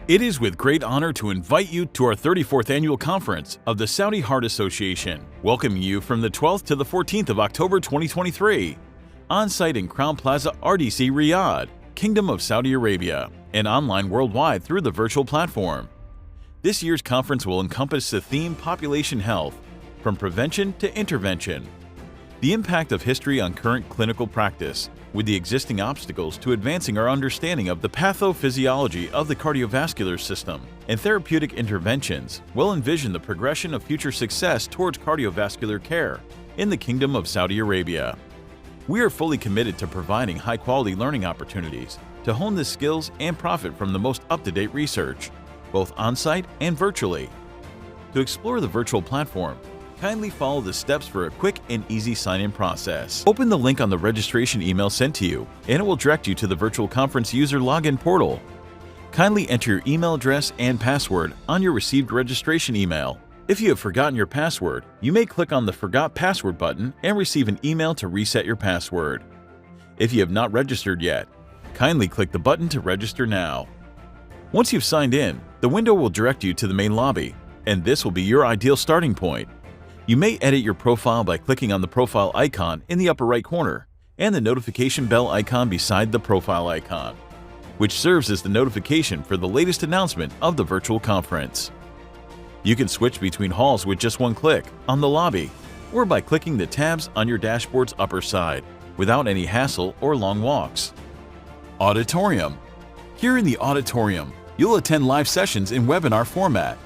It is with great honor to invite you to our 34th annual conference of the Saudi Heart Association, welcoming you from the 12th to the 14th of October 2023, on-site in Crown Plaza RDC Riyadh, Kingdom of Saudi Arabia, and online worldwide through the virtual platform. This year's conference will encompass the theme Population Health, from prevention to intervention. The impact of history on current clinical practice, with the existing obstacles to advancing our understanding of the pathophysiology of the cardiovascular system, and therapeutic interventions will envision the progression of future success towards cardiovascular care in the Kingdom of Saudi Arabia. We are fully committed to providing high-quality learning opportunities to hone the skills and profit from the most up-to-date research, both on-site and virtually. To explore the virtual platform, kindly follow the steps for a quick and easy sign-in process. Open the link on the registration email sent to you, and it will direct you to the virtual conference user login portal. Kindly enter your email address and password on your received registration email. If you have forgotten your password, you may click on the Forgot Password button and receive an email to reset your password. If you have not registered yet, kindly click the button to register now. Once you've signed in, the window will direct you to the main lobby, and this will be your ideal starting point. You may edit your profile by clicking on the profile icon in the upper right corner and the notification bell icon beside the profile icon, which serves as the notification for the latest announcement of the virtual conference. You can switch between halls with just one click on the lobby or by clicking the tabs on your dashboard's upper side without any hassle or long walks. Auditorium. Here in the auditorium, you'll attend live sessions in webinar format.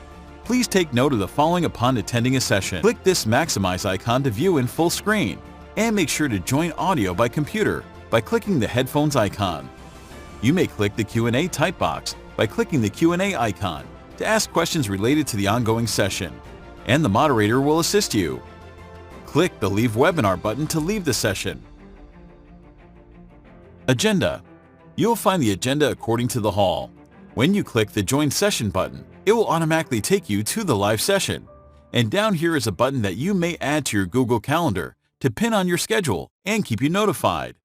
Please take note of the following upon attending a session. Click this Maximize icon to view in full screen, and make sure to join audio by computer by clicking the headphones icon. You may click the Q&A type box by clicking the Q&A icon to ask questions related to the ongoing session, and the moderator will assist you. Click the Leave Webinar button to leave the session. Agenda. You'll find the agenda according to the hall. When you click the Join Session button, it will automatically take you to the live session. And down here is a button that you may add to your Google Calendar to pin on your schedule and keep you notified.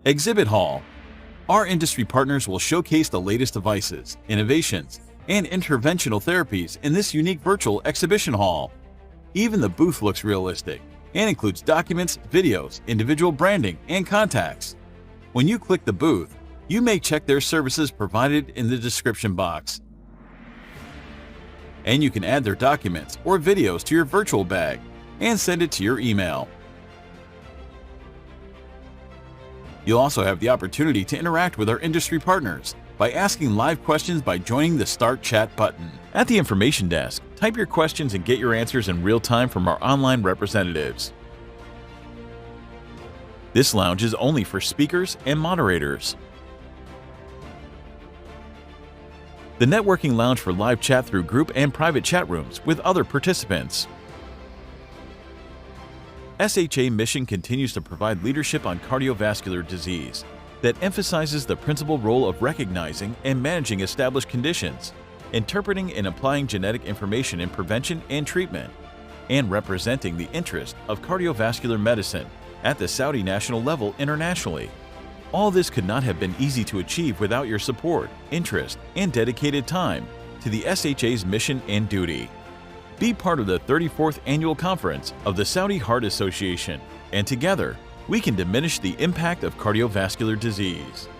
Exhibit Hall. Our industry partners will showcase the latest devices, innovations, and interventional therapies in this unique virtual exhibition hall. Even the booth looks realistic and includes documents, videos, individual branding, and contacts. When you click the booth, you may check their services provided in the description box. And you can add their documents or videos to your virtual bag and send it to your email. You'll also have the opportunity to interact with our industry partners by asking live questions by joining the Start Chat button. At the information desk, type your questions and get your answers in real time from our online representatives. This lounge is only for speakers and moderators. The networking lounge for live chat through group and private chat rooms with other participants. SHA Mission continues to provide leadership on cardiovascular disease that emphasizes the principal role of recognizing and managing established conditions, interpreting and applying genetic information in prevention and treatment, and representing the interest of cardiovascular medicine at the Saudi national level internationally. All this could not have been easy to achieve without your support, interest, and dedicated time to the SHA's mission and duty. Be part of the 34th annual conference of the Saudi Heart Association, and together, we can diminish the impact of cardiovascular disease.